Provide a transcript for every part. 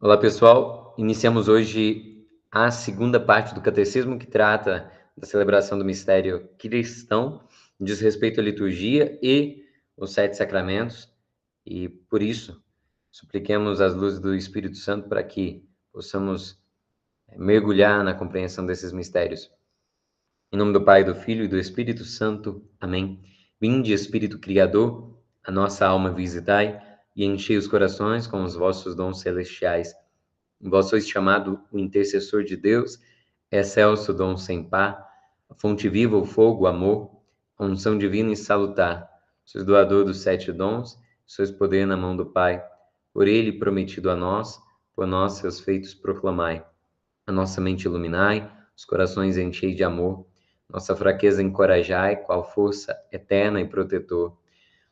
Olá, pessoal. Iniciamos hoje a segunda parte do catecismo que trata da celebração do mistério cristão, diz respeito à liturgia e os sete sacramentos, e por isso supliquemos as luzes do Espírito Santo para que possamos mergulhar na compreensão desses mistérios. Em nome do Pai, do Filho e do Espírito Santo. Amém. Vinde, Espírito Criador, a nossa alma visitai e enchei os corações com os vossos dons celestiais. Vós sois chamado o intercessor de Deus, excelso dom sem par, a fonte viva, o fogo, o amor, a unção divina e salutar. Sois doador dos sete dons, sois poder na mão do Pai. Por ele prometido a nós, por nós seus feitos proclamai. A nossa mente iluminai, os corações enchei de amor, nossa fraqueza encorajai, qual força eterna e protetor.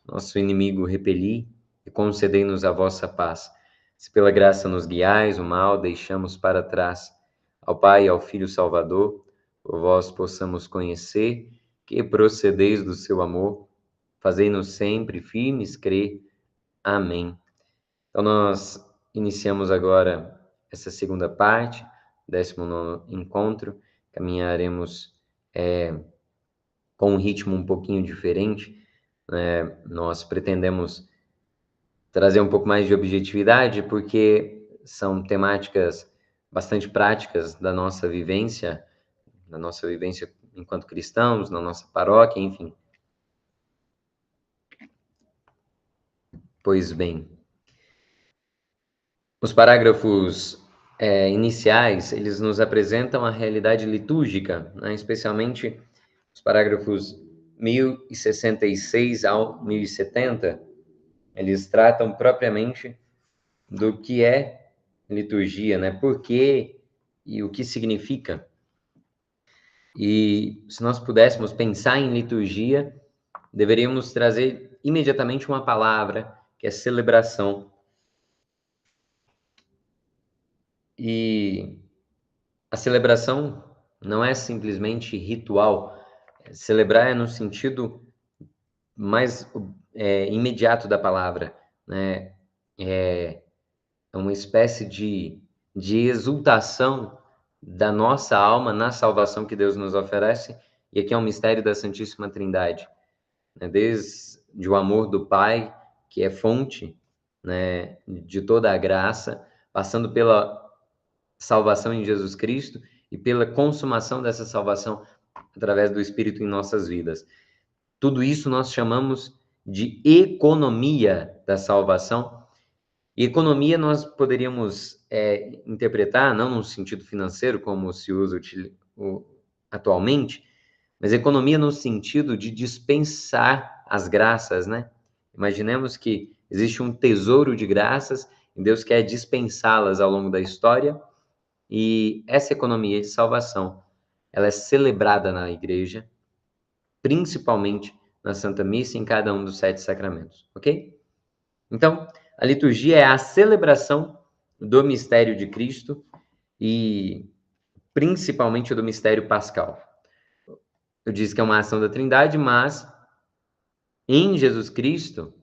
Nosso inimigo repeli e concedei-nos a vossa paz. Se pela graça nos guiais, o mal deixamos para trás. Ao Pai e ao Filho Salvador, por vós possamos conhecer que procedeis do seu amor, fazei-nos sempre firmes crer. Amém. Então, nós iniciamos agora essa segunda parte, 19º encontro. Caminharemos com um ritmo um pouquinho diferente. Nós pretendemos trazer um pouco mais de objetividade, porque são temáticas bastante práticas da nossa vivência enquanto cristãos, na nossa paróquia, enfim. Pois bem, os parágrafos iniciais, eles nos apresentam a realidade litúrgica, né? Especialmente os parágrafos 1066 ao 1070, eles tratam propriamente do que é liturgia, né? Por quê e o que significa. E se nós pudéssemos pensar em liturgia, deveríamos trazer imediatamente uma palavra, que é celebração. E a celebração não é simplesmente ritual. Celebrar é no sentido mais imediato da palavra, né? É uma espécie de exultação da nossa alma na salvação que Deus nos oferece. E aqui é um mistério da Santíssima Trindade, né? Desde o amor do Pai, que é fonte, né, de toda a graça, passando pela salvação em Jesus Cristo e pela consumação dessa salvação através do Espírito em nossas vidas. Tudo isso nós chamamos de economia da salvação. E economia nós poderíamos interpretar, não no sentido financeiro, como se usa atualmente, mas economia no sentido de dispensar as graças, né? Imaginemos que existe um tesouro de graças e Deus quer dispensá-las ao longo da história, e essa economia de salvação, ela é celebrada na igreja, principalmente na Santa Missa e em cada um dos sete sacramentos, ok? Então, a liturgia é a celebração do mistério de Cristo e principalmente do mistério pascal. Eu disse que é uma ação da Trindade, mas em Jesus Cristo,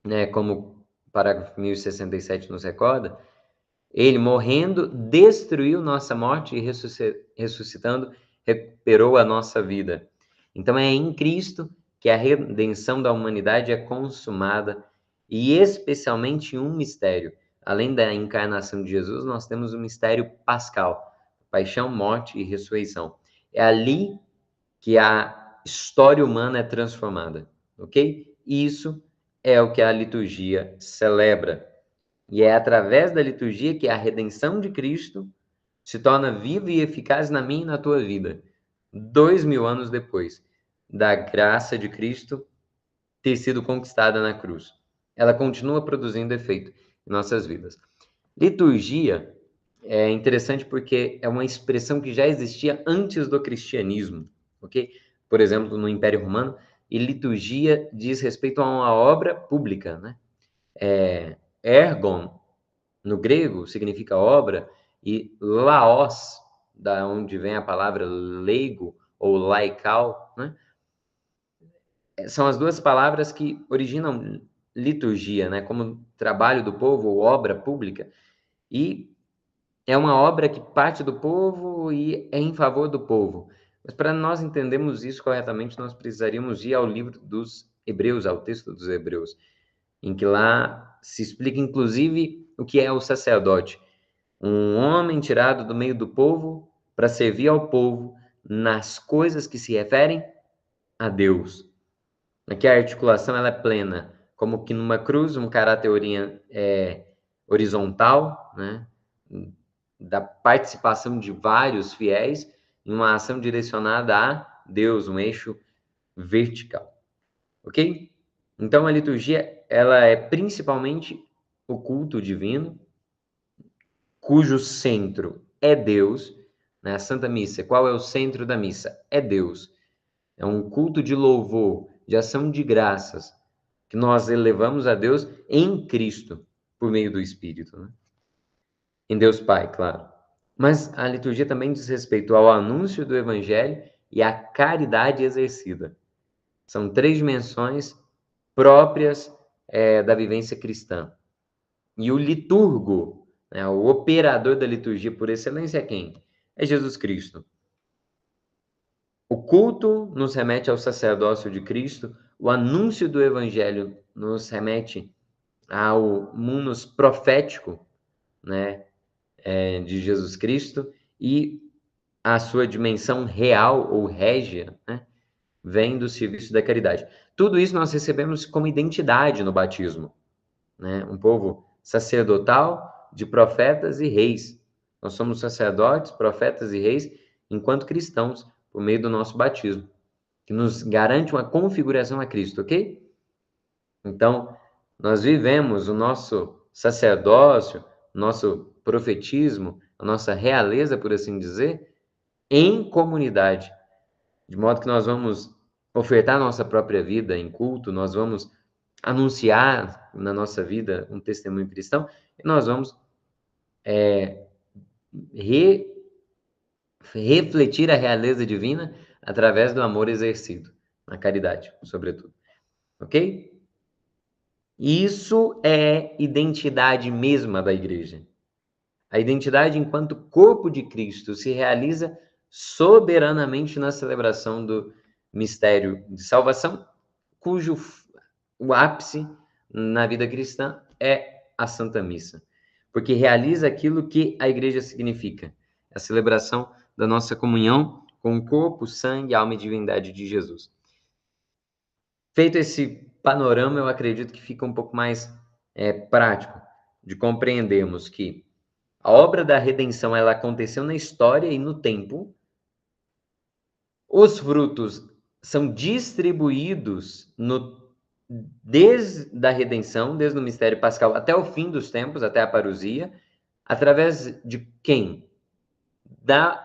né, como o parágrafo 1067 nos recorda, ele morrendo destruiu nossa morte e ressuscitando recuperou a nossa vida. Então é em Cristo que a redenção da humanidade é consumada, e especialmente um mistério. Além da encarnação de Jesus, nós temos o mistério pascal, paixão, morte e ressurreição. É ali que a história humana é transformada, ok? Isso é o que a liturgia celebra. E é através da liturgia que a redenção de Cristo se torna viva e eficaz na minha e na tua vida. 2000 anos depois da graça de Cristo ter sido conquistada na cruz, ela continua produzindo efeito em nossas vidas. Liturgia é interessante porque é uma expressão que já existia antes do cristianismo, ok? Por exemplo, no Império Romano, e liturgia diz respeito a uma obra pública, né? Ergon, no grego, significa obra, e laos, da onde vem a palavra leigo ou laical, né? São as duas palavras que originam liturgia, né? Como trabalho do povo ou obra pública. E é uma obra que parte do povo e é em favor do povo. Mas para nós entendermos isso corretamente, nós precisaríamos ir ao livro dos Hebreus, ao texto dos Hebreus, em que lá se explica, inclusive, o que é o sacerdote. Um homem tirado do meio do povo para servir ao povo nas coisas que se referem a Deus. Aqui a articulação ela é plena, como que numa cruz, um caráter horizontal, né? Da participação de vários fiéis em uma ação direcionada a Deus, um eixo vertical, ok? Então a liturgia ela é principalmente o culto divino, cujo centro é Deus, né? A Santa Missa, qual é o centro da missa? É Deus. É um culto de louvor, de ação de graças, que nós elevamos a Deus em Cristo, por meio do Espírito, né? Em Deus Pai, claro. Mas a liturgia também diz respeito ao anúncio do Evangelho e à caridade exercida. São três dimensões próprias da vivência cristã. E o liturgo, né, o operador da liturgia por excelência é quem? É Jesus Cristo. O culto nos remete ao sacerdócio de Cristo, o anúncio do Evangelho nos remete ao munus profético, né, de Jesus Cristo, e a sua dimensão real ou régia, né, vem do serviço da caridade. Tudo isso nós recebemos como identidade no batismo, né? Um povo sacerdotal de profetas e reis. Nós somos sacerdotes, profetas e reis enquanto cristãos por meio do nosso batismo, que nos garante uma configuração a Cristo, ok? Então, nós vivemos o nosso sacerdócio, nosso profetismo, a nossa realeza, por assim dizer, em comunidade, de modo que nós vamos ofertar nossa própria vida em culto, nós vamos anunciar na nossa vida um testemunho cristão, e nós vamos re- refletir a realeza divina através do amor exercido, na caridade, sobretudo. Ok? Isso é identidade mesma da igreja. A identidade enquanto corpo de Cristo se realiza soberanamente na celebração do mistério de salvação, cujo o ápice na vida cristã é a Santa Missa, porque realiza aquilo que a igreja significa, a celebração da nossa comunhão com o corpo, sangue, alma e divindade de Jesus. Feito esse panorama, eu acredito que fica um pouco mais prático de compreendermos que a obra da redenção ela aconteceu na história e no tempo. Os frutos são distribuídos desde a redenção, desde o mistério pascal até o fim dos tempos, até a parousia, através de quem? Da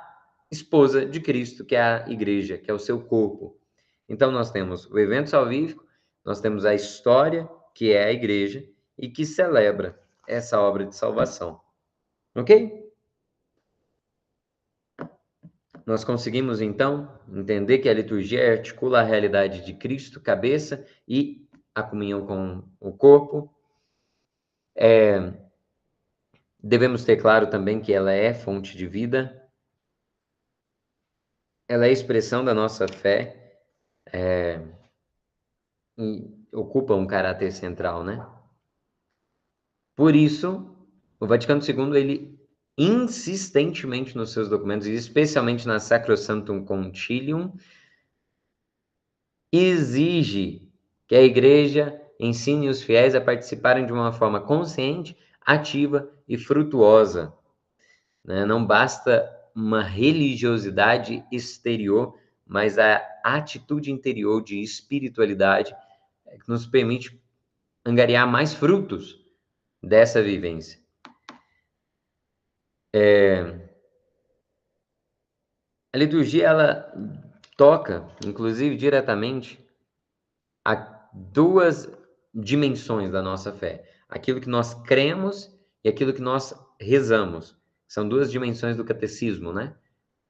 esposa de Cristo, que é a igreja, que é o seu corpo. Então, nós temos o evento salvífico, nós temos a história, que é a igreja, e que celebra essa obra de salvação. Ok? Nós conseguimos, então, entender que a liturgia articula a realidade de Cristo, cabeça, e a comunhão com o corpo. Devemos ter claro também que ela é fonte de vida, ela é expressão da nossa fé, e ocupa um caráter central, né? Por isso, o Vaticano II, ele insistentemente nos seus documentos, e especialmente na Sacrosanctum Concilium, exige que a Igreja ensine os fiéis a participarem de uma forma consciente, ativa e frutuosa, né? Não basta uma religiosidade exterior, mas a atitude interior de espiritualidade que nos permite angariar mais frutos dessa vivência. A liturgia, ela toca, inclusive, diretamente a duas dimensões da nossa fé. Aquilo que nós cremos e aquilo que nós rezamos. São duas dimensões do catecismo, né?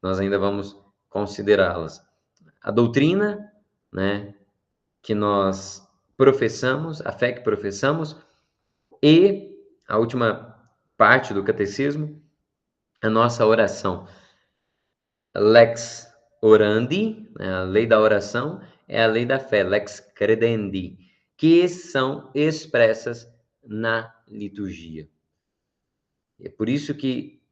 Nós ainda vamos considerá-las. A doutrina, né, que nós professamos, a fé que professamos, e a última parte do catecismo, a nossa oração. Lex orandi, né, a lei da oração, é a lei da fé, lex credendi, que são expressas na liturgia. É por isso que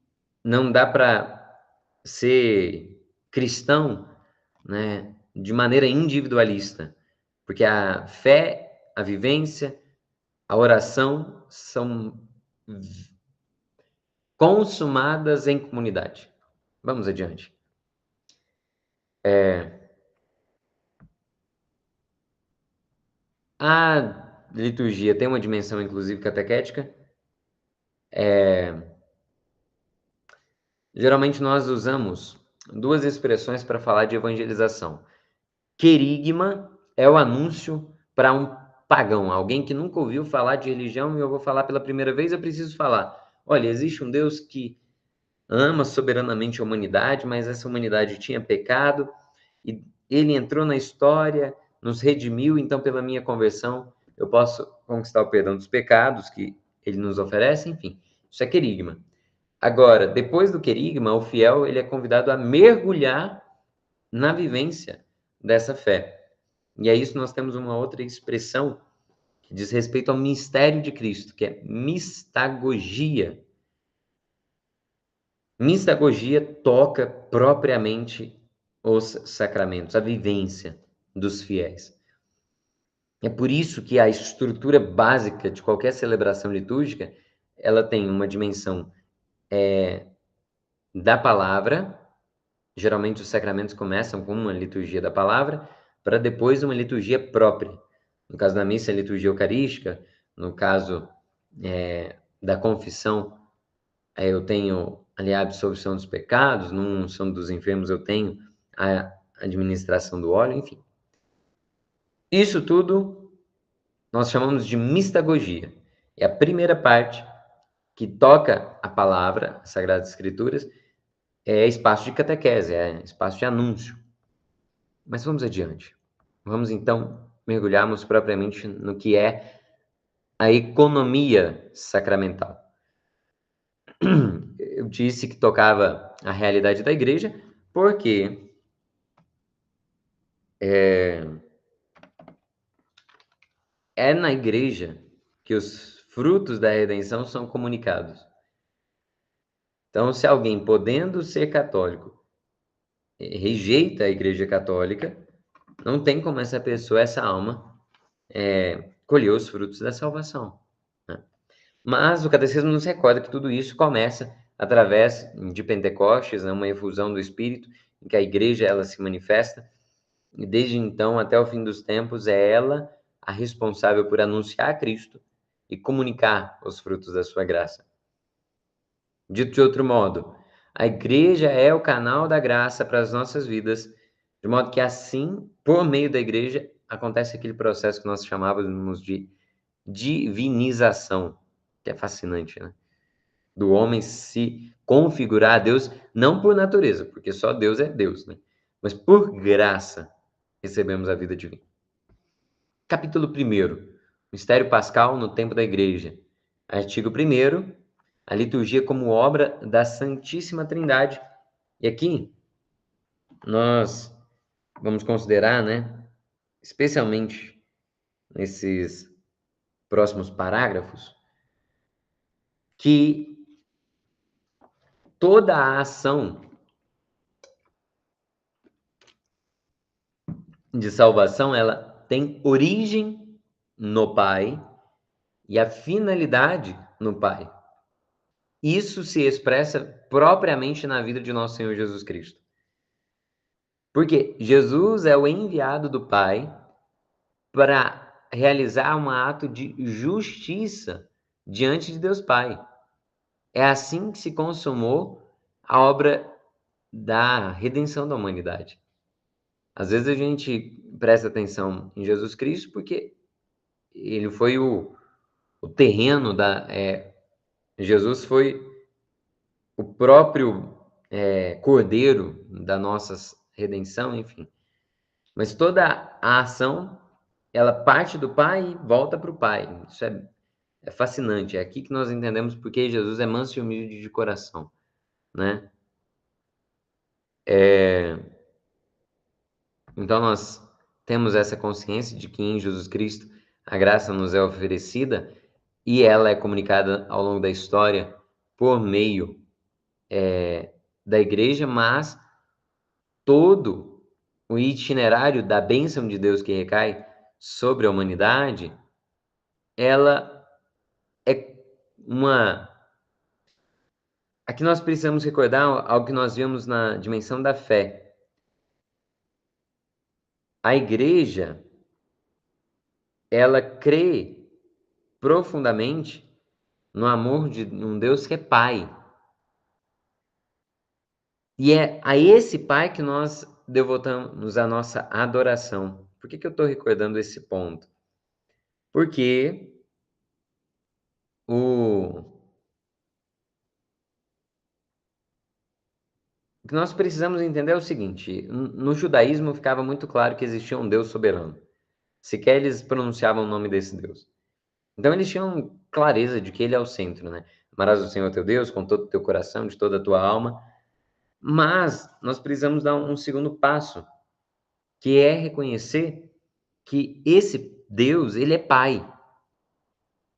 não dá para ser cristão, né, de maneira individualista, porque a fé, a vivência, a oração são consumadas em comunidade. Vamos adiante. A liturgia tem uma dimensão, inclusive, catequética. Geralmente nós usamos duas expressões para falar de evangelização. Querigma é o anúncio para um pagão, alguém que nunca ouviu falar de religião e eu vou falar pela primeira vez, eu preciso falar. Olha, existe um Deus que ama soberanamente a humanidade, mas essa humanidade tinha pecado e ele entrou na história, nos redimiu, então pela minha conversão eu posso conquistar o perdão dos pecados que ele nos oferece, enfim. Isso é querigma. Agora, depois do querigma, o fiel ele é convidado a mergulhar na vivência dessa fé. E é isso nós temos uma outra expressão que diz respeito ao mistério de Cristo, que é mistagogia. Mistagogia toca propriamente os sacramentos, a vivência dos fiéis. É por isso que a estrutura básica de qualquer celebração litúrgica, ela tem uma dimensão da palavra. Geralmente os sacramentos começam com uma liturgia da palavra, para depois uma liturgia própria. No caso da missa, a liturgia eucarística. No caso da confissão, eu tenho ali a absolvição dos pecados. No unção dos enfermos, eu tenho a administração do óleo, enfim. Isso tudo nós chamamos de mistagogia. É a primeira parte que toca a palavra, as Sagradas Escrituras, é espaço de catequese, é espaço de anúncio. Mas vamos adiante. Vamos então mergulharmos propriamente no que é a economia sacramental. Eu disse que tocava a realidade da igreja, porque é na igreja que os frutos da redenção são comunicados. Então, se alguém, podendo ser católico, rejeita a igreja católica, não tem como essa pessoa, essa alma, colher os frutos da salvação. Né? Mas o catecismo nos recorda que tudo isso começa através de Pentecostes, né, uma efusão do Espírito, em que a igreja ela se manifesta, e desde então até o fim dos tempos é ela a responsável por anunciar Cristo e comunicar os frutos da sua graça. Dito de outro modo, a igreja é o canal da graça para as nossas vidas, de modo que assim, por meio da igreja, acontece aquele processo que nós chamávamos de divinização, que é fascinante, né? Do homem se configurar a Deus, não por natureza, porque só Deus é Deus, né? Mas por graça recebemos a vida divina. Capítulo 1, Mistério Pascal no tempo da Igreja. Artigo 1, a liturgia como obra da Santíssima Trindade. E aqui nós vamos considerar, né, especialmente nesses próximos parágrafos, que toda a ação de salvação, ela tem origem no Pai e a finalidade no Pai. Isso se expressa propriamente na vida de nosso Senhor Jesus Cristo. Porque Jesus é o enviado do Pai para realizar um ato de justiça diante de Deus Pai. É assim que se consumou a obra da redenção da humanidade. Às vezes a gente presta atenção em Jesus Cristo porque ele foi o terreno da... Jesus foi o próprio cordeiro da nossa redenção, enfim. Mas toda a ação, ela parte do Pai e volta para o Pai. Isso é É fascinante, é aqui que nós entendemos porque Jesus é manso e humilde de coração, né. Eh, então nós temos essa consciência de que em Jesus Cristo a graça nos é oferecida e ela é comunicada ao longo da história por meio, da igreja, mas todo o itinerário da bênção de Deus que recai sobre a humanidade, ela é uma aqui nós precisamos recordar algo que nós vimos na dimensão da fé. A igreja, ela crê profundamente no amor de um Deus que é Pai. E é a esse Pai que nós devotamos a nossa adoração. Por que eu estou recordando esse ponto? Porque o o que nós precisamos entender é o seguinte: no judaísmo ficava muito claro que existia um Deus soberano. Sequer eles pronunciavam o nome desse Deus. Então eles tinham clareza de que ele é o centro, né? Amarás o Senhor teu Deus com todo o teu coração, de toda a tua alma. Mas nós precisamos dar um segundo passo, que é reconhecer que esse Deus, ele é Pai.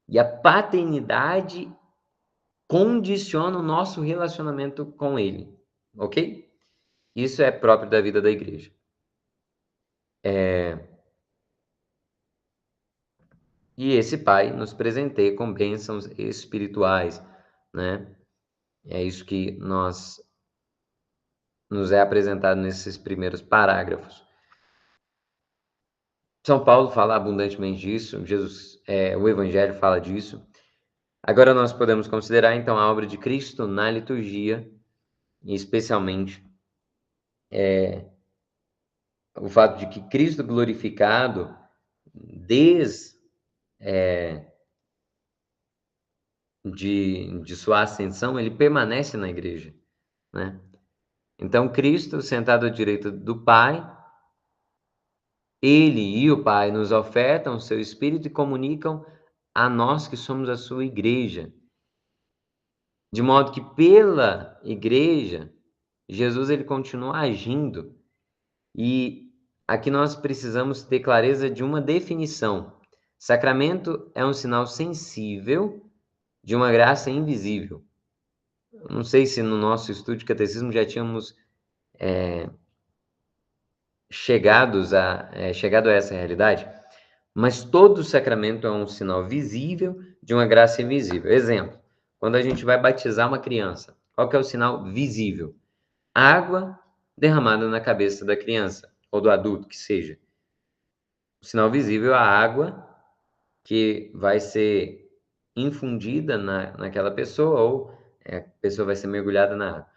E a paternidade condiciona o nosso relacionamento com ele, ok? Isso é próprio da vida da igreja. E esse Pai nos presenteia com bênçãos espirituais, né? É isso que nos é apresentado nesses primeiros parágrafos. São Paulo fala abundantemente disso, o Evangelho fala disso. Agora nós podemos considerar então a obra de Cristo na liturgia, e especialmente o fato de que Cristo glorificado, desde de sua ascensão, ele permanece na igreja, né? Então Cristo, sentado à direita do Pai, ele e o Pai nos ofertam o seu Espírito e comunicam a nós que somos a sua igreja. De modo que pela igreja, Jesus ele continua agindo. E aqui nós precisamos ter clareza de uma definição. Sacramento é um sinal sensível de uma graça invisível. Não sei se no nosso estudo de catecismo já tínhamos chegado a essa realidade, mas todo sacramento é um sinal visível de uma graça invisível. Exemplo, quando a gente vai batizar uma criança, qual que é o sinal visível? Água derramada na cabeça da criança, ou do adulto, que seja. O sinal visível é a água que vai ser infundida naquela pessoa, ou a pessoa vai ser mergulhada na água.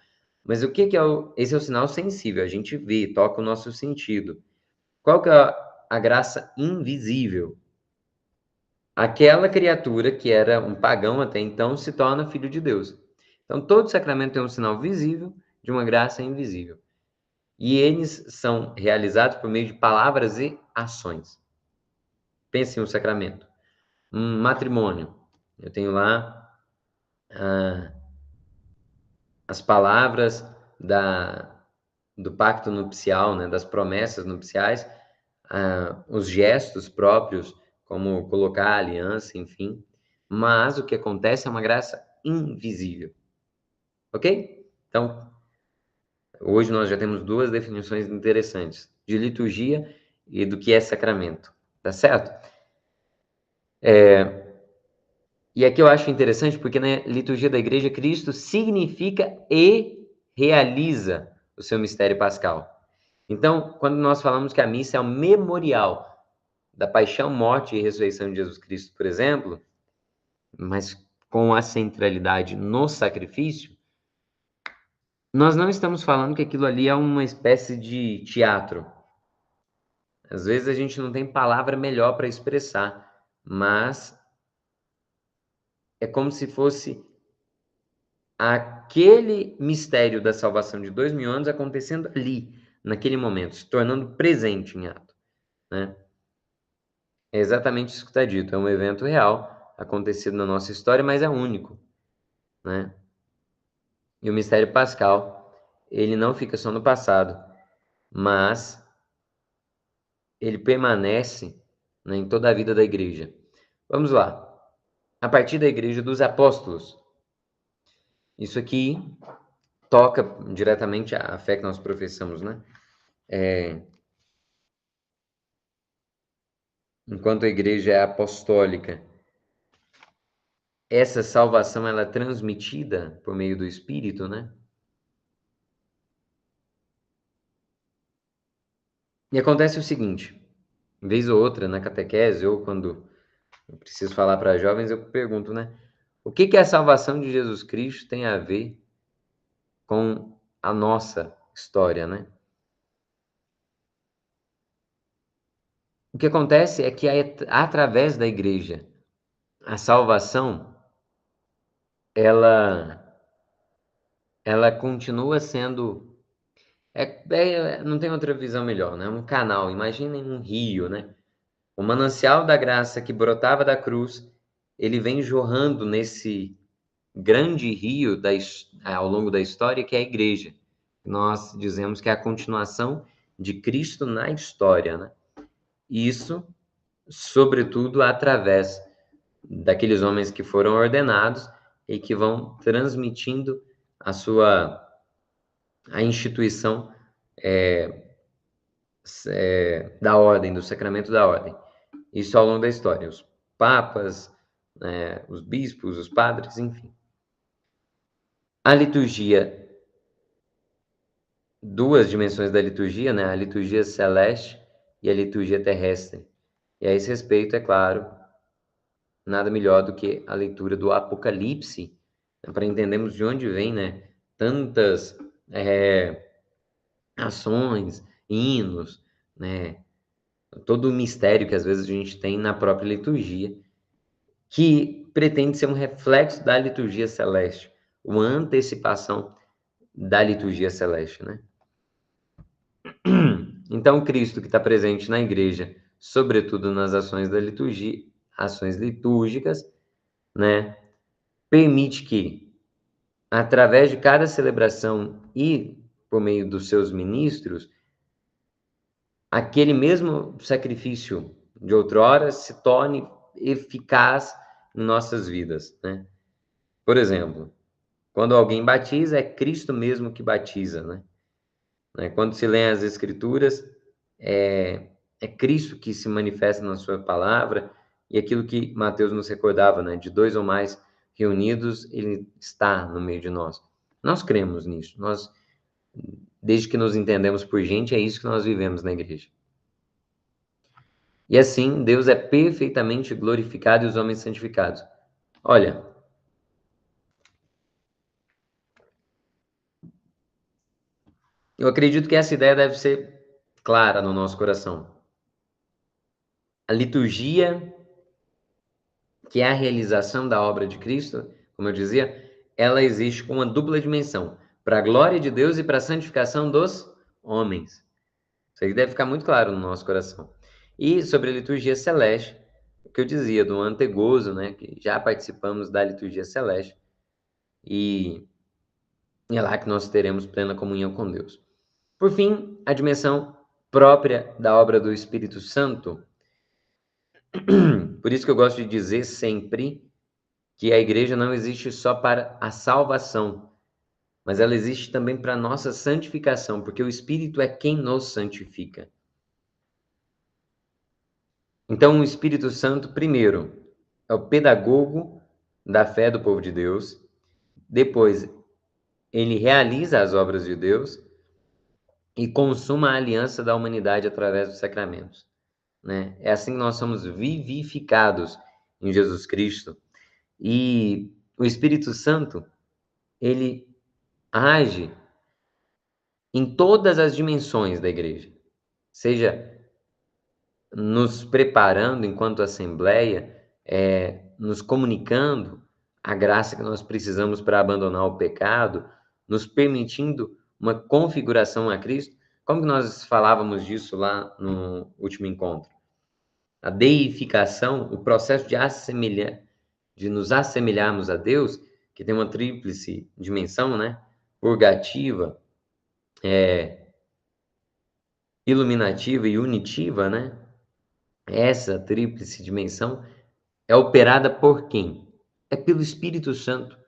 Mas o que que esse é o sinal sensível, a gente vê, toca o nosso sentido. Qual que é a graça invisível? Aquela criatura que era um pagão até então se torna filho de Deus. Então, todo sacramento é um sinal visível de uma graça invisível. E eles são realizados por meio de palavras e ações. Pense em um sacramento. Um matrimônio. Eu tenho lá as palavras do pacto nupcial, né, das promessas nupciais, os gestos próprios, como colocar a aliança, enfim. Mas o que acontece é uma graça invisível. Ok? Então, hoje nós já temos duas definições interessantes, de liturgia e do que é sacramento. Tá certo? E aqui eu acho interessante porque na liturgia da igreja, Cristo significa e realiza o seu mistério pascal. Então, quando nós falamos que a missa é um memorial da paixão, morte e ressurreição de Jesus Cristo, por exemplo, mas com a centralidade no sacrifício, nós não estamos falando que aquilo ali é uma espécie de teatro. Às vezes a gente não tem palavra melhor para expressar, mas é como se fosse aquele mistério da salvação de 2000 anos acontecendo ali, naquele momento, se tornando presente em ato, né? É exatamente isso que está dito, é um evento real, acontecido na nossa história, mas é único, né? E o mistério pascal, ele não fica só no passado, mas ele permanece, né, em toda a vida da igreja. Vamos lá. A partir da igreja dos apóstolos. Isso aqui toca diretamente a fé que nós professamos, né? Enquanto a igreja é apostólica, essa salvação ela é transmitida por meio do Espírito, né? E acontece o seguinte, vez ou outra na catequese ou quando eu preciso falar para jovens, eu pergunto, né? O que que a salvação de Jesus Cristo tem a ver com a nossa história, né? O que acontece é que através da igreja, a salvação, ela, ela continua sendo, não tem outra visão melhor, né? Um canal, imaginem um rio, né? O manancial da graça que brotava da cruz, ele vem jorrando nesse grande rio ao longo da história, que é a igreja. Nós dizemos que é a continuação de Cristo na história, né? Isso, sobretudo, através daqueles homens que foram ordenados e que vão transmitindo a instituição da ordem, do sacramento da ordem. Isso ao longo da história. Os papas, né, os bispos, os padres, enfim. A liturgia, duas dimensões da liturgia, né? A liturgia celeste e a liturgia terrestre. E a esse respeito, é claro, nada melhor do que a leitura do Apocalipse, né, para entendermos de onde vem, né, tantas ações, hinos, né, todo o mistério que às vezes a gente tem na própria liturgia, que pretende ser um reflexo da liturgia celeste, uma antecipação da liturgia celeste, né? Então, Cristo que está presente na igreja, sobretudo nas ações da liturgia, ações litúrgicas, né, permite que, através de cada celebração e por meio dos seus ministros, aquele mesmo sacrifício de outrora se torne eficaz em nossas vidas, né? Por exemplo, quando alguém batiza, é Cristo mesmo que batiza, né? Quando se lê as Escrituras, é Cristo que se manifesta na sua palavra, e aquilo que Mateus nos recordava, né? De dois ou mais reunidos, ele está no meio de nós. Nós cremos nisso. Desde que nos entendemos por gente, é isso que nós vivemos na igreja. E assim, Deus é perfeitamente glorificado e os homens santificados. Olha, eu acredito que essa ideia deve ser clara no nosso coração. A liturgia, que é a realização da obra de Cristo, como eu dizia, ela existe com uma dupla dimensão, para a glória de Deus e para a santificação dos homens. Isso aí deve ficar muito claro no nosso coração. E sobre a liturgia celeste, o que eu dizia do antegozo, né, que já participamos da liturgia celeste, e é lá que nós teremos plena comunhão com Deus. Por fim, a dimensão própria da obra do Espírito Santo. Por isso que eu gosto de dizer sempre que a igreja não existe só para a salvação, mas ela existe também para a nossa santificação, porque o Espírito é quem nos santifica. Então, o Espírito Santo, primeiro, é o pedagogo da fé do povo de Deus. Depois, ele realiza as obras de Deus e consuma a aliança da humanidade através dos sacramentos, né? É assim que nós somos vivificados em Jesus Cristo. E o Espírito Santo, ele age em todas as dimensões da igreja, seja nos preparando enquanto assembleia, nos comunicando a graça que nós precisamos para abandonar o pecado, nos permitindo uma configuração a Cristo. Como que nós falávamos disso lá no último encontro? A deificação, o processo de de nos assemelharmos a Deus, que tem uma tríplice dimensão, né? Purgativa, iluminativa e unitiva, né? Essa tríplice dimensão é operada por quem? É pelo Espírito Santo,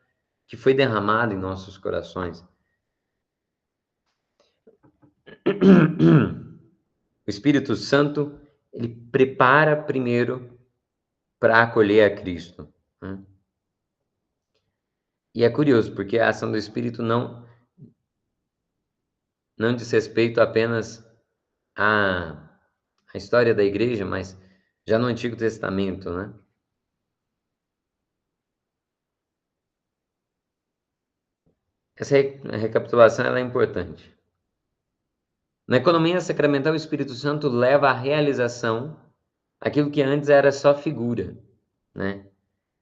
que foi derramado em nossos corações. O Espírito Santo, ele prepara primeiro para acolher a Cristo, né? E é curioso, porque a ação do Espírito não diz respeito apenas à história da igreja, mas já no Antigo Testamento, né? Essa recapitulação ela é importante. Na economia sacramental, o Espírito Santo leva à realização aquilo que antes era só figura, né?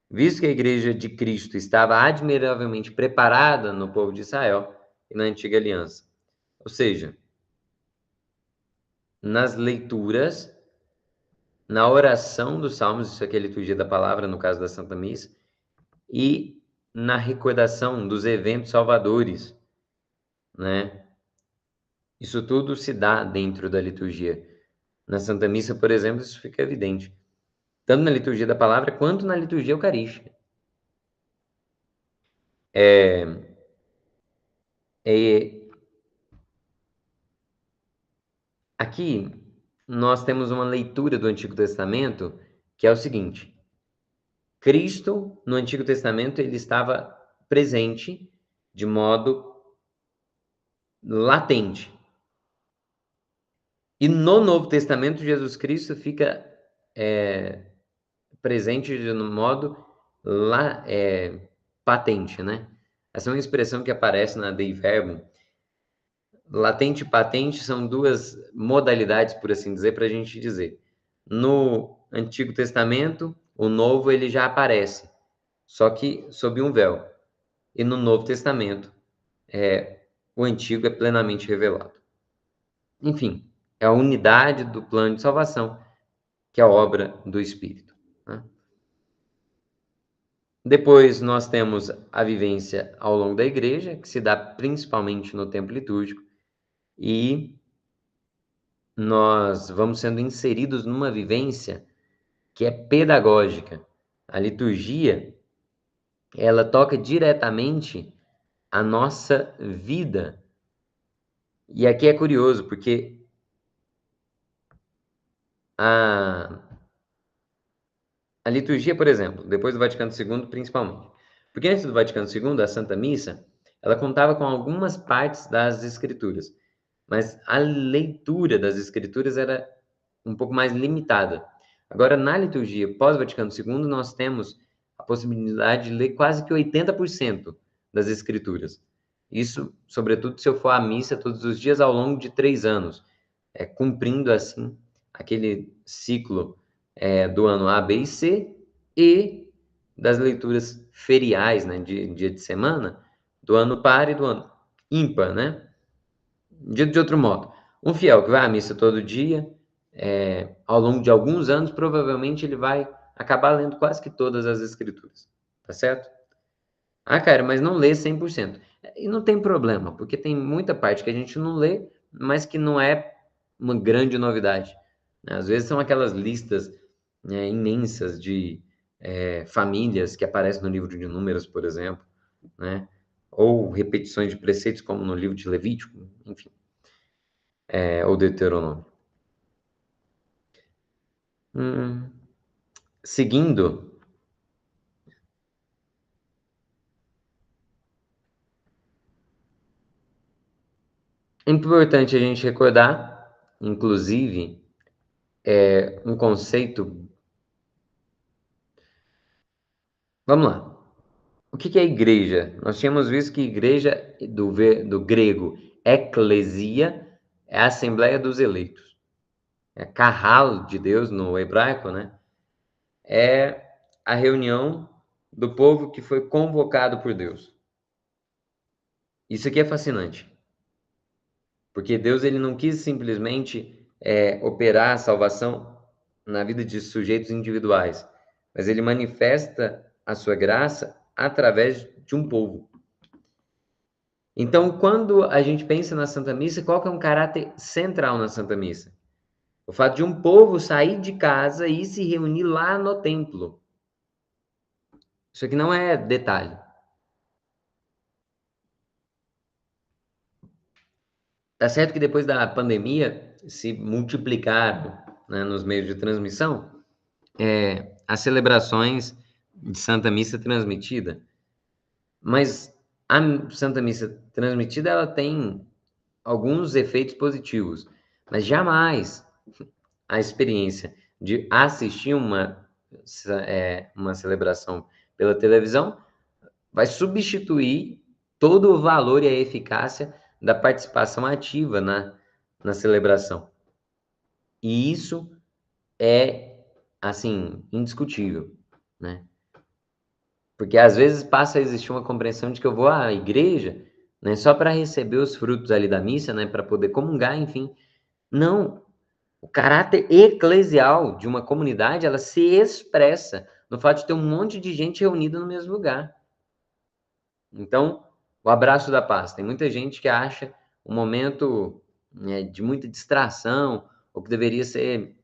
Visto que a igreja de Cristo estava admiravelmente preparada no povo de Israel e na antiga aliança. Ou seja, nas leituras, na oração dos salmos, isso aqui é a liturgia da palavra, no caso da Santa Missa, e na recordação dos eventos salvadores, né? Isso tudo se dá dentro da liturgia. Na Santa Missa, por exemplo, isso fica evidente, tanto na liturgia da palavra quanto na liturgia eucarística. Aqui nós temos uma leitura do Antigo Testamento que é o seguinte: Cristo, no Antigo Testamento, ele estava presente de modo latente. E no Novo Testamento, Jesus Cristo fica presente de um modo patente, né? Essa é uma expressão que aparece na Dei Verbum. Latente e patente são duas modalidades, por assim dizer, para a gente dizer. No Antigo Testamento, o Novo ele já aparece, só que sob um véu. E no Novo Testamento, o Antigo é plenamente revelado. Enfim, é a unidade do plano de salvação, que é a obra do Espírito, né? Depois nós temos a vivência ao longo da igreja, que se dá principalmente no tempo litúrgico, e nós vamos sendo inseridos numa vivência que é pedagógica. A liturgia, ela toca diretamente a nossa vida. E aqui é curioso, porque a liturgia, por exemplo, depois do Vaticano II, principalmente. Porque antes do Vaticano II, a Santa Missa, ela contava com algumas partes das Escrituras, mas a leitura das Escrituras era um pouco mais limitada. Agora, na liturgia pós-Vaticano II, nós temos a possibilidade de ler quase que 80% das Escrituras. Isso, sobretudo, se eu for à missa todos os dias ao longo de 3 anos, cumprindo, assim, aquele ciclo do ano A, B e C, e das leituras feriais, né, de dia de semana, do ano par e do ano ímpar, né? Dito de outro modo, um fiel que vai à missa todo dia, ao longo de alguns anos, provavelmente ele vai acabar lendo quase que todas as escrituras, tá certo? Ah, cara, mas não lê 100%. E não tem problema, porque tem muita parte que a gente não lê, mas que não é uma grande novidade, né? Às vezes são aquelas listas, né, imensas de famílias que aparecem no livro de Números, por exemplo, né? Ou repetições de preceitos, como no livro de Levítico, enfim, ou Deuteronômio. Seguindo, é importante a gente recordar, inclusive, um conceito. Vamos lá. O que é igreja? Nós tínhamos visto que igreja, do grego eclesia, é a assembleia dos eleitos. É carral de Deus no hebraico, né? É a reunião do povo que foi convocado por Deus. Isso aqui é fascinante, porque Deus ele não quis simplesmente operar a salvação na vida de sujeitos individuais, mas ele manifesta a sua graça através de um povo. Então, quando a gente pensa na Santa Missa, qual que é um caráter central na Santa Missa? O fato de um povo sair de casa e se reunir lá no templo. Isso aqui não é detalhe. Tá certo que depois da pandemia se multiplicaram, né, nos meios de transmissão, as celebrações de Santa Missa transmitida, mas a Santa Missa transmitida ela tem alguns efeitos positivos, mas jamais a experiência de assistir uma celebração pela televisão vai substituir todo o valor e a eficácia da participação ativa na celebração. E isso é, assim, indiscutível, né? Porque às vezes passa a existir uma compreensão de que eu vou à igreja, né, só para receber os frutos ali da missa, né, para poder comungar, enfim. Não, o caráter eclesial de uma comunidade, ela se expressa no fato de ter um monte de gente reunida no mesmo lugar. Então, o abraço da paz. Tem muita gente que acha um momento, né, de muita distração, ou que deveria ser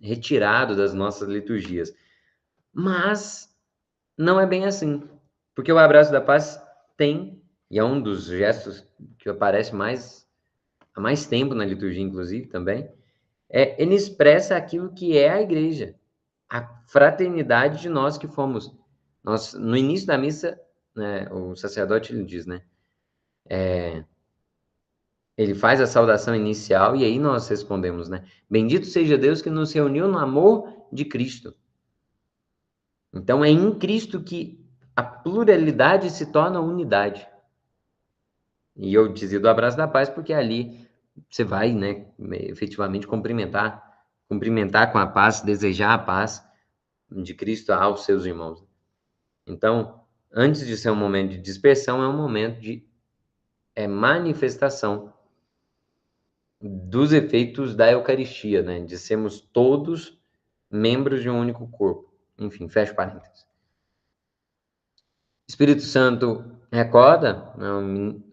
retirado das nossas liturgias. Mas não é bem assim, porque o abraço da paz tem, e é um dos gestos que aparece há mais tempo na liturgia, inclusive, também, ele expressa aquilo que é a igreja, a fraternidade de nós que fomos. Nós, no início da missa, né, o sacerdote ele diz, né? Ele faz a saudação inicial e aí nós respondemos, né? Bendito seja Deus que nos reuniu no amor de Cristo. Então é em Cristo que a pluralidade se torna unidade. E eu dizia do abraço da paz porque ali você vai, né, efetivamente cumprimentar com a paz, desejar a paz de Cristo aos seus irmãos. Então, antes de ser um momento de dispersão, é um momento de manifestação dos efeitos da Eucaristia, né? De sermos todos membros de um único corpo. Enfim, fecha parênteses. Espírito Santo recorda, né,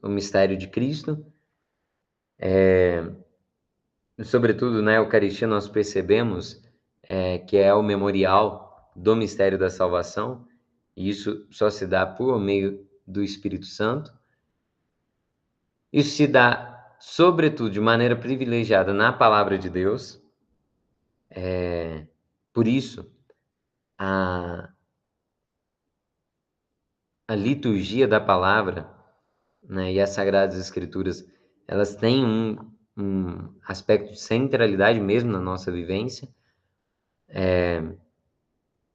o mistério de Cristo. Sobretudo na Eucaristia nós percebemos que é o memorial do mistério da salvação, e isso só se dá por meio do Espírito Santo. Isso se dá, sobretudo, de maneira privilegiada na Palavra de Deus. Por isso, a, a liturgia da Palavra, né, e as Sagradas Escrituras, elas têm um aspecto de centralidade mesmo na nossa vivência.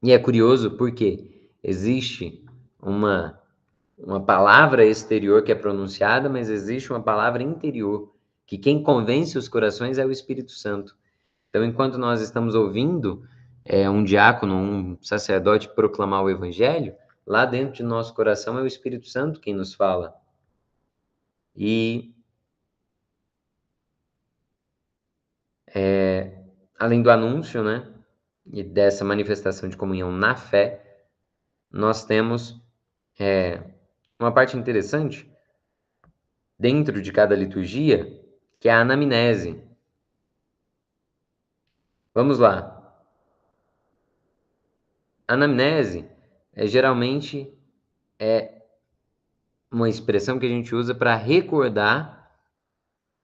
E é curioso porque existe uma palavra exterior que é pronunciada, mas existe uma palavra interior, que quem convence os corações é o Espírito Santo. Então, enquanto nós estamos ouvindo um diácono, um sacerdote proclamar o Evangelho, lá dentro de nosso coração é o Espírito Santo quem nos fala. E, além do anúncio, né, e dessa manifestação de comunhão na fé, nós temos uma parte interessante dentro de cada liturgia, que é a anamnese. Vamos lá. A anamnese geralmente uma expressão que a gente usa para recordar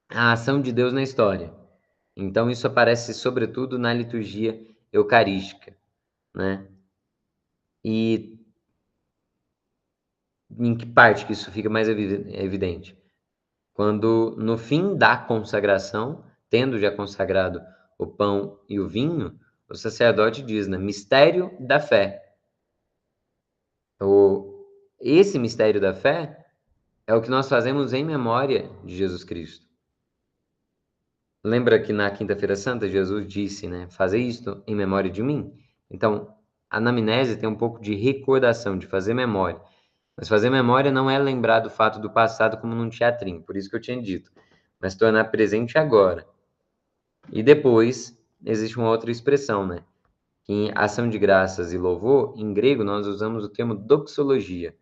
a ação de Deus na história. Então, isso aparece sobretudo na liturgia eucarística, né? E em que parte que isso fica mais evidente? Quando, no fim da consagração, tendo já consagrado o pão e o vinho, o sacerdote diz, né? Mistério da fé. Esse mistério da fé é o que nós fazemos em memória de Jesus Cristo. Lembra que na Quinta-feira Santa Jesus disse, né? Fazer isto em memória de mim? Então, a anamnese tem um pouco de recordação, de fazer memória. Mas fazer memória não é lembrar do fato do passado como num teatrinho, por isso que eu tinha dito. Mas tornar presente agora. E depois, existe uma outra expressão, né? que em ação de graças e louvor, em grego, nós usamos o termo doxologia,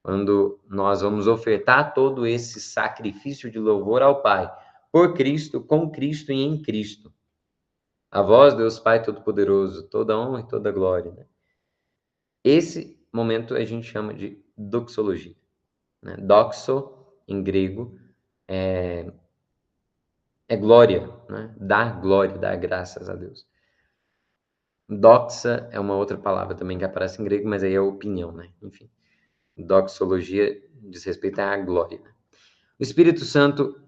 quando nós vamos ofertar todo esse sacrifício de louvor ao Pai, por Cristo, com Cristo e em Cristo. A vós, Deus Pai Todo-Poderoso, toda honra e toda glória, né? Esse momento a gente chama de doxologia, né? Doxo, em grego, é glória, né? Dar glória, dar graças a Deus. Doxa é uma outra palavra também que aparece em grego, mas aí é opinião, né? Enfim, doxologia diz respeito à glória. O Espírito Santo,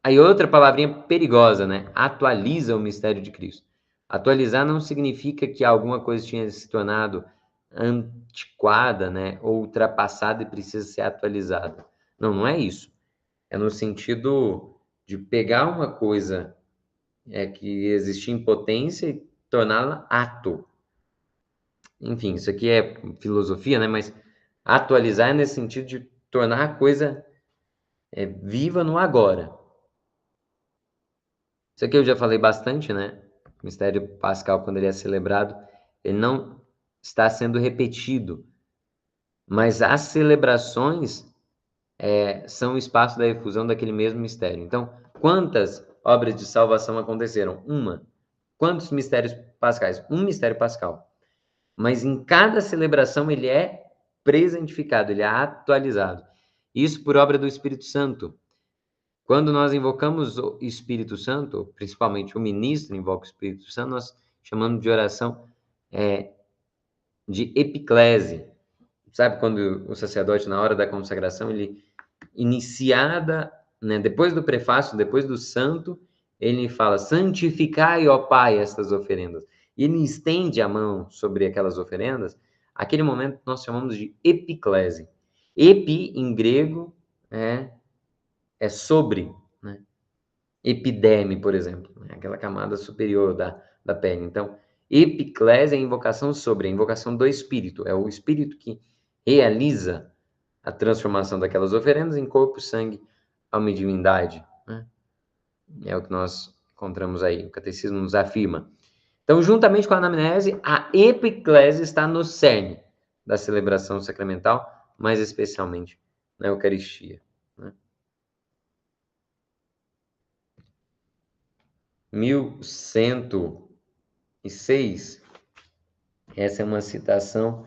aí outra palavrinha perigosa, né? Atualiza o mistério de Cristo. Atualizar não significa que alguma coisa tinha se tornado antiquada, né? Ou ultrapassada e precisa ser atualizada. Não, não é isso. É no sentido de pegar uma coisa que existia em potência e torná-la ato. Enfim, isso aqui é filosofia, né? Mas atualizar é nesse sentido de tornar a coisa viva no agora. Isso aqui eu já falei bastante, né? O mistério pascal, quando ele é celebrado, ele não está sendo repetido, mas as celebrações são o espaço da efusão daquele mesmo mistério. Então, quantas obras de salvação aconteceram? Uma. Quantos mistérios pascais? Um mistério pascal. Mas em cada celebração ele é presentificado, ele é atualizado. Isso por obra do Espírito Santo. Quando nós invocamos o Espírito Santo, principalmente o ministro invoca o Espírito Santo, nós chamamos de oração de epiclese. Sabe quando o sacerdote, na hora da consagração, ele iniciada, né, depois do prefácio, depois do santo, ele fala: santificai, ó Pai, estas oferendas. E ele estende a mão sobre aquelas oferendas. Aquele momento nós chamamos de epiclese. Epi, em grego, é sobre, né? Epiderme, por exemplo, né? Aquela camada superior da pele. Então, epiclese é a invocação sobre, a invocação do Espírito. É o Espírito que realiza a transformação daquelas oferendas em corpo, sangue, alma e divindade, né? É o que nós encontramos aí, o catecismo nos afirma. Então, juntamente com a anamnese, a epiclese está no cerne da celebração sacramental, mais especialmente na Eucaristia, né? 1106, essa é uma citação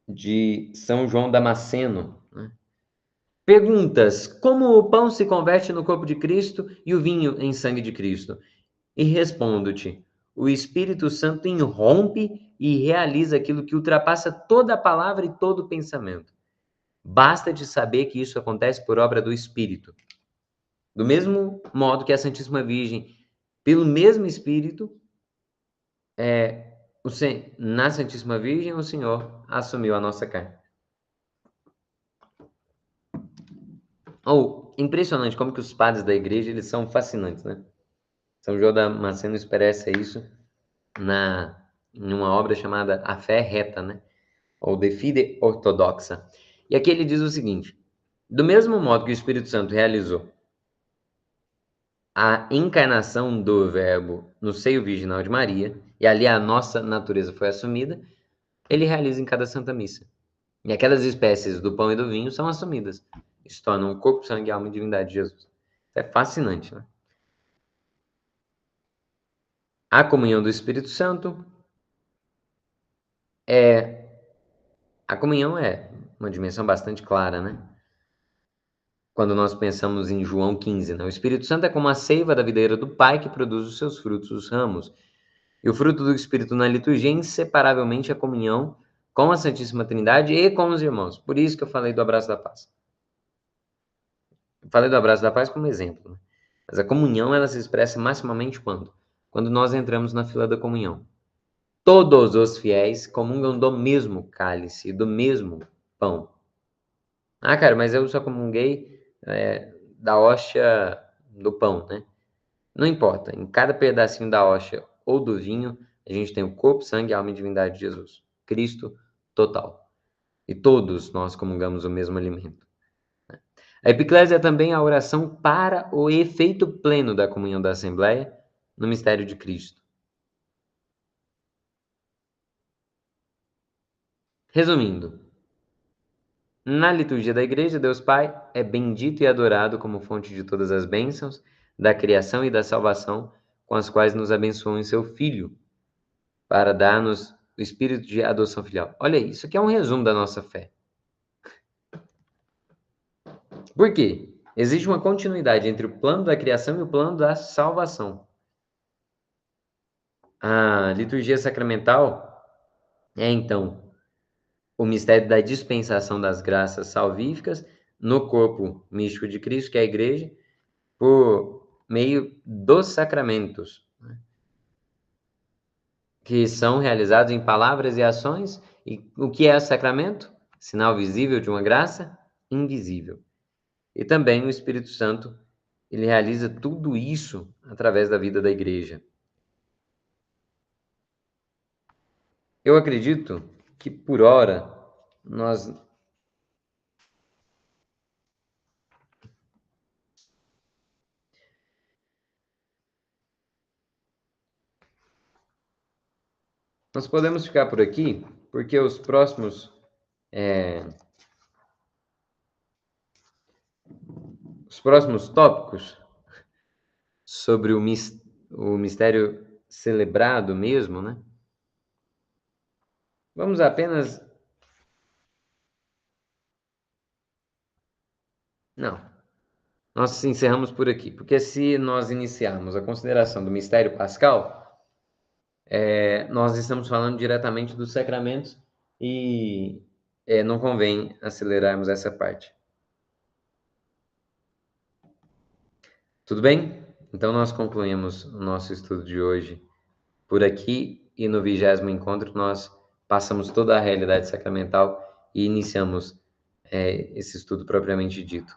de São João Damasceno, né? Perguntas: como o pão se converte no corpo de Cristo e o vinho em sangue de Cristo? E respondo-te: o Espírito Santo irrompe e realiza aquilo que ultrapassa toda a palavra e todo o pensamento. Basta-te saber que isso acontece por obra do Espírito. Do mesmo modo que a Santíssima Virgem, pelo mesmo Espírito, na Santíssima Virgem, o Senhor assumiu a nossa carne. Impressionante como que os padres da igreja, eles são fascinantes, né? São João Damasceno expressa isso em uma obra chamada A Fé Reta, né? Ou De Fide Ortodoxa. E aqui ele diz o seguinte: do mesmo modo que o Espírito Santo realizou a encarnação do Verbo no seio virginal de Maria, e ali a nossa natureza foi assumida, ele realiza em cada Santa Missa. E aquelas espécies do pão e do vinho são assumidas. Isso torna o corpo, sangue, alma e divindade de Jesus. Isso é fascinante, né? A comunhão do Espírito Santo a comunhão é uma dimensão bastante clara, né? Quando nós pensamos em João 15, né? O Espírito Santo é como a seiva da videira do Pai que produz os seus frutos, os ramos. E o fruto do Espírito na liturgia é inseparavelmente a comunhão com a Santíssima Trindade e com os irmãos. Por isso que eu falei do abraço da paz. Eu falei do abraço da paz como exemplo, né? Mas a comunhão, ela se expressa maximamente quando? Quando nós entramos na fila da comunhão. Todos os fiéis comungam do mesmo cálice, do mesmo pão. Ah, cara, mas eu só comunguei da hóstia do pão, né? Não importa. Em cada pedacinho da hóstia ou do vinho, a gente tem o corpo, sangue, alma e divindade de Jesus. Cristo total. E todos nós comungamos o mesmo alimento. A epiclésia é também a oração para o efeito pleno da comunhão da Assembleia no mistério de Cristo. Resumindo, na liturgia da igreja, Deus Pai é bendito e adorado como fonte de todas as bênçãos, da criação e da salvação, com as quais nos abençoou em seu Filho, para dar-nos o espírito de adoção filial. Olha aí, isso aqui é um resumo da nossa fé. Por quê? Existe uma continuidade entre o plano da criação e o plano da salvação. A liturgia sacramental é, então, o mistério da dispensação das graças salvíficas no corpo místico de Cristo, que é a igreja, por meio dos sacramentos, né, que são realizados em palavras e ações. E o que é o sacramento? Sinal visível de uma graça invisível. E também o Espírito Santo, ele realiza tudo isso através da vida da igreja. Eu acredito que, por hora, nós podemos ficar por aqui, porque os próximos tópicos sobre o mistério celebrado mesmo, né? Vamos apenas... Não, nós encerramos por aqui, porque se nós iniciarmos a consideração do mistério pascal, nós estamos falando diretamente dos sacramentos e não convém acelerarmos essa parte. Tudo bem? Então nós concluímos o nosso estudo de hoje por aqui e no 20º encontro nós passamos toda a realidade sacramental e iniciamos esse estudo propriamente dito.